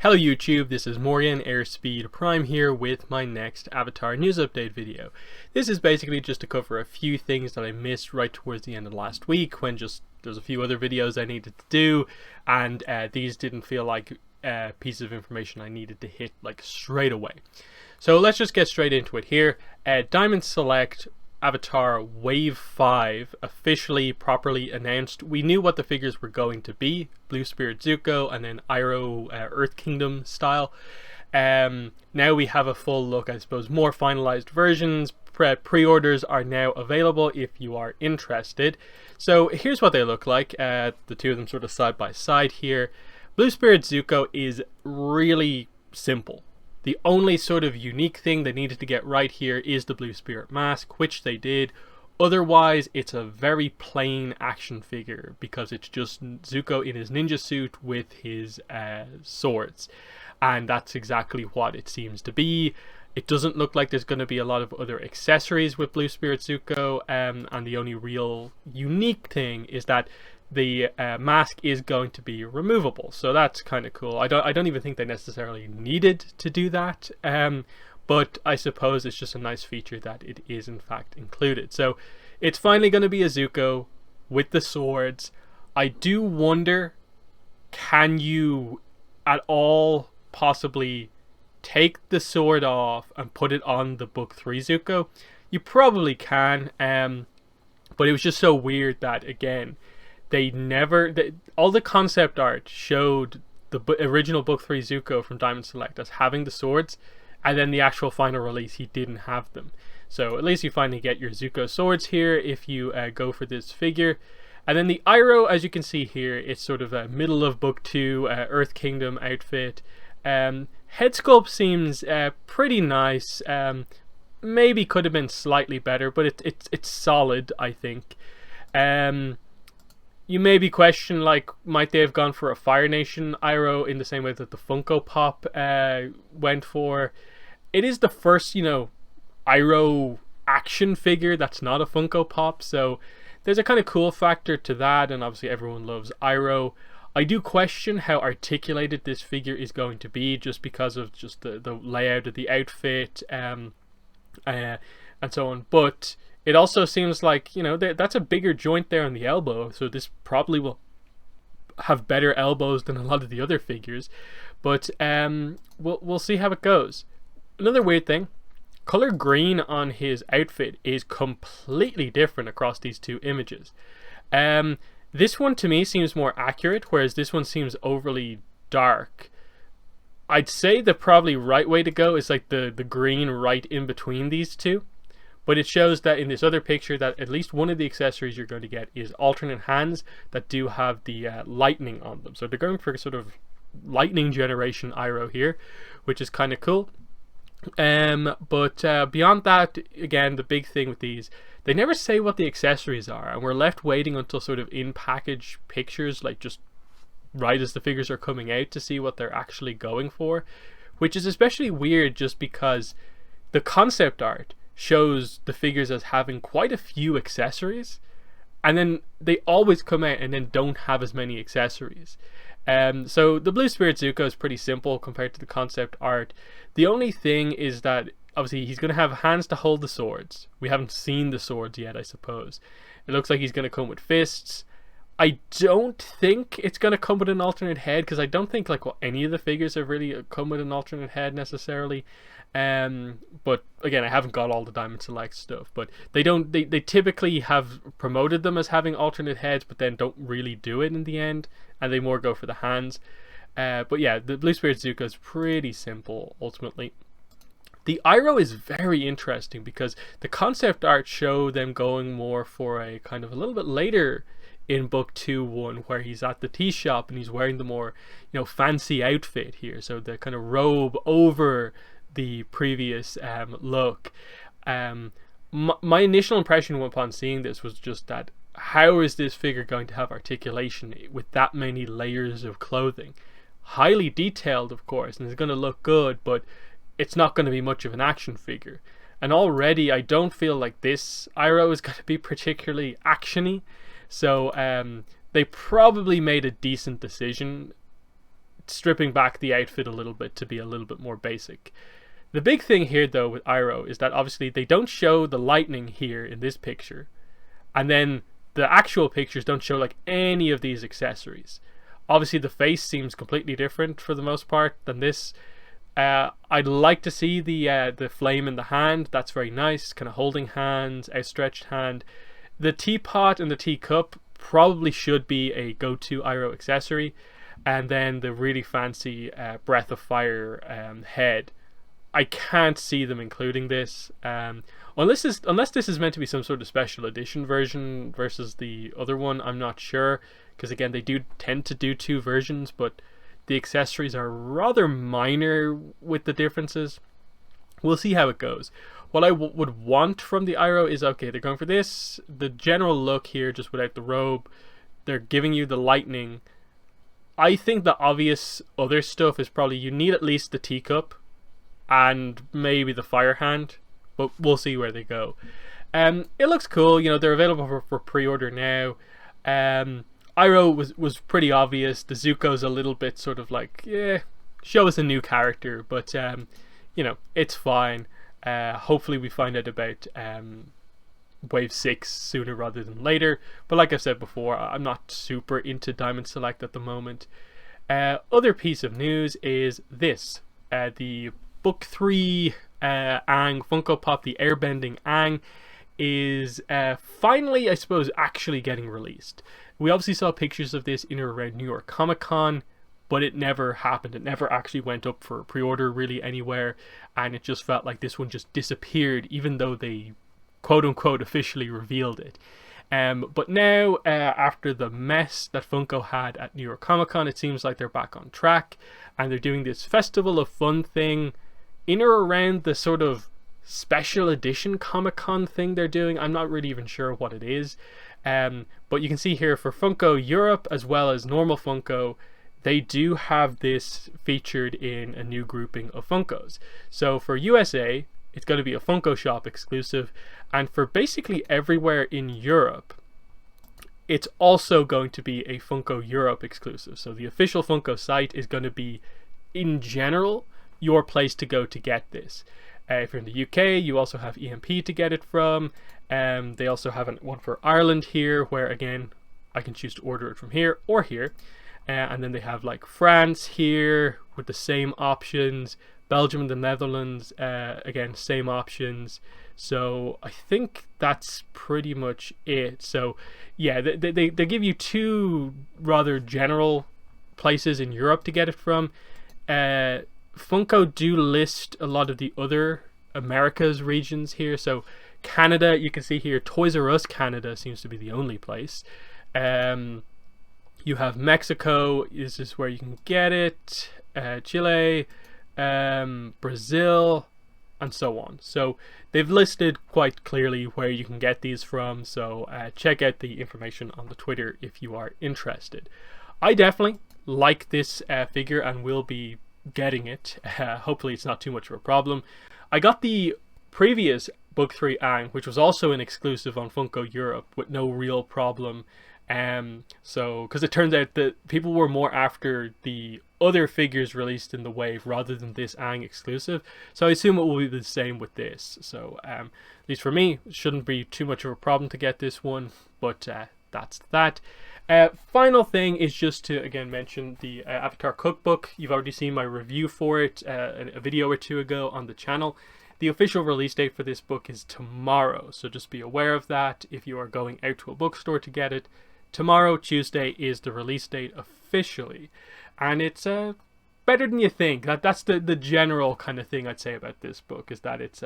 Hello YouTube, this is Morgan Airspeed Prime here with my next Avatar news update video. This is basically just to cover a few things that I missed right towards the end of last week when there's a few other videos I needed to do, and these didn't feel like pieces of information I needed to hit like straight away. So let's just get straight into it here. Diamond Select Avatar Wave 5 officially properly announced. We knew what the figures were going to be, Blue Spirit Zuko and then Iroh Earth Kingdom style. Now we have a full look, I suppose, more finalized versions. Pre-orders are now available if you are interested. So here's what they look like, the two of them sort of side by side here. Blue Spirit Zuko is really simple. The only sort of unique thing they needed to get right here is the Blue Spirit mask, which they did. Otherwise, it's a very plain action figure because it's just Zuko in his ninja suit with his swords. And that's exactly what it seems to be. It doesn't look like there's going to be a lot of other accessories with Blue Spirit Zuko. And the only real unique thing is that the mask is going to be removable, so that's kind of cool. I don't even think they necessarily needed to do that, but I suppose it's just a nice feature that it is in fact included. So it's finally going to be a Zuko with the swords. I do wonder, can you at all possibly take the sword off and put it on the Book 3 Zuko? You probably can, but it was just so weird that, again, all the concept art showed the original Book 3 Zuko from Diamond Select as having the swords, and then the actual final release he didn't have them. So at least you finally get your Zuko swords here if you go for this figure. And then the Iroh, as you can see here, it's sort of a middle of Book 2 Earth Kingdom outfit. Head sculpt seems pretty nice. Maybe could have been slightly better, but it's solid, I think. You maybe question, like, might they have gone for a Fire Nation Iroh in the same way that the Funko Pop went for? It is the first, Iroh action figure that's not a Funko Pop, so there's a kind of cool factor to that, and obviously everyone loves Iroh. I do question how articulated this figure is going to be, just because of just the layout of the outfit and so on, but it also seems like, that's a bigger joint there on the elbow, so this probably will have better elbows than a lot of the other figures. But we'll see how it goes. Another weird thing, color green on his outfit is completely different across these two images. This one to me seems more accurate, whereas this one seems overly dark. I'd say the probably right way to go is like the green right in between these two. But it shows that in this other picture that at least one of the accessories you're going to get is alternate hands that do have the lightning on them. So they're going for sort of lightning generation Iroh here, which is kind of cool. But beyond that, again, the big thing with these, they never say what the accessories are, and we're left waiting until sort of in-package pictures, like just right as the figures are coming out, to see what they're actually going for, which is especially weird just because the concept art shows the figures as having quite a few accessories, and then they always come out and then don't have as many accessories. So the Blue Spirit Zuko is pretty simple compared to the concept art. The only thing is that obviously he's going to have hands to hold the swords. We haven't seen the swords yet, I suppose. It looks like he's going to come with fists. I don't think it's going to come with an alternate head, because I don't think any of the figures have really come with an alternate head necessarily. But again, I haven't got all the Diamond Select stuff, but they typically have promoted them as having alternate heads, but then don't really do it in the end, and they more go for the hands. But yeah, the Blue Spirit Zuko is pretty simple ultimately. The Iroh is very interesting because the concept art show them going more for a kind of a little bit later in Book 2 one, where he's at the tea shop and he's wearing the more fancy outfit here, so the kind of robe over the previous look. My initial impression upon seeing this was just that, how is this figure going to have articulation with that many layers of clothing? Highly detailed, of course, and it's going to look good, but it's not going to be much of an action figure. And already I don't feel like this Iroh is going to be particularly actiony, so they probably made a decent decision stripping back the outfit a little bit to be a little bit more basic. The big thing here though with Iroh is that obviously they don't show the lightning here in this picture, and then the actual pictures don't show like any of these accessories. Obviously the face seems completely different for the most part than this. I'd like to see the flame in the hand. That's very nice, kind of holding hands, outstretched hand. The teapot and the teacup probably should be a go-to Iroh accessory, and then the really fancy breath of fire head. I can't see them including this, unless this is meant to be some sort of special edition version versus the other one. I'm not sure, because again they do tend to do two versions, but the accessories are rather minor with the differences. We'll see how it goes. What I would want from the Iroh is, okay, they're going for this, the general look here just without the robe. They're giving you the lightning. I think the obvious other stuff is probably you need at least the teacup and maybe the fire hand, but we'll see where they go. It looks cool. You know, they're available for pre-order now. Iroh was pretty obvious. The Zuko's a little bit sort of like, yeah, show us a new character, but you know, it's fine. Hopefully we find out about Wave 6 sooner rather than later, but like I've said before, I'm not super into Diamond Select at the moment. Other piece of news is this. The Book 3 Aang Funko Pop, the Airbending Aang, is finally, I suppose, actually getting released. We obviously saw pictures of this in or around New York Comic Con, but it never happened. It never actually went up for pre-order really anywhere, and it just felt like this one just disappeared, even though they quote-unquote officially revealed it. But now, after the mess that Funko had at New York Comic Con, it seems like they're back on track, and they're doing this Festival of Fun thing in or around the sort of special edition Comic Con thing they're doing. I'm not really even sure what it is. But you can see here for Funko Europe as well as normal Funko, they do have this featured in a new grouping of Funkos. So for USA, it's going to be a Funko Shop exclusive, and for basically everywhere in Europe, it's also going to be a Funko Europe exclusive. So the official Funko site is going to be, in general, your place to go to get this. If you're in the UK, you also have EMP to get it from. They also have one for Ireland here, where again, I can choose to order it from here or here. And then they have like France here with the same options. Belgium and the Netherlands, again, same options. So I think that's pretty much it. So yeah, they give you two rather general places in Europe to get it from. Funko do list a lot of the other Americas regions here. So Canada, you can see here, Toys R Us Canada seems to be the only place. You have Mexico, this is where you can get it, Chile, Brazil, and so on. So they've listed quite clearly where you can get these from, so check out the information on the Twitter if you are interested. I definitely like this figure and will be getting it. Hopefully it's not too much of a problem. I got the previous Book 3 Aang, which was also an exclusive on Funko Europe with no real problem. So because it turns out that people were more after the other figures released in the wave rather than this Aang exclusive, so I assume it will be the same with this. So at least for me, it shouldn't be too much of a problem to get this one, but that's that. Final thing is just to again mention the Avatar cookbook. You've already seen my review for it a video or two ago on the channel. The official release date for this book is tomorrow, so just be aware of that if you are going out to a bookstore to get it. Tomorrow, Tuesday, is the release date officially, and it's better than you think. That's the general kind of thing I'd say about this book, is that it's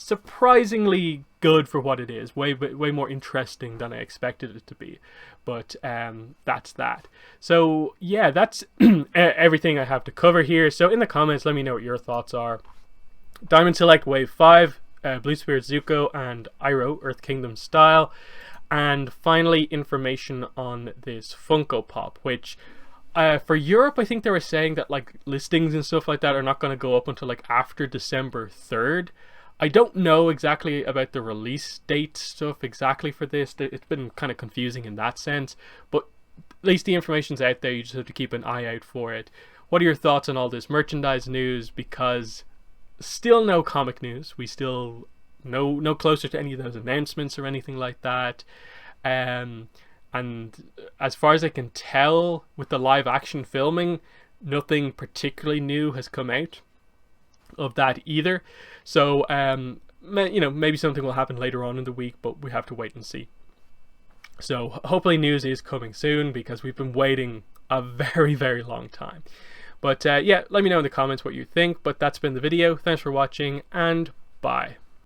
surprisingly good for what it is. Way more interesting than I expected it to be. But that's that. So yeah, that's everything I have to cover here. So in the comments, let me know what your thoughts are. Diamond Select Wave 5, Blue Spirit Zuko and Iroh Earth Kingdom style. And finally, information on this Funko Pop, which for Europe, I think they were saying that like listings and stuff like that are not going to go up until like after December 3rd. I don't know exactly about the release date stuff exactly for this. It's been kind of confusing in that sense. But least the information's out there. You just have to keep an eye out for it. What are your thoughts on all this merchandise news? Because still no comic news. We still no closer to any of those announcements or anything like that. And as far as I can tell, with the live action filming, nothing particularly new has come out of that either. So maybe something will happen later on in the week, but we have to wait and see. So hopefully news is coming soon, because we've been waiting a very, very long time. But yeah, let me know in the comments what you think. But that's been the video. Thanks for watching, and bye.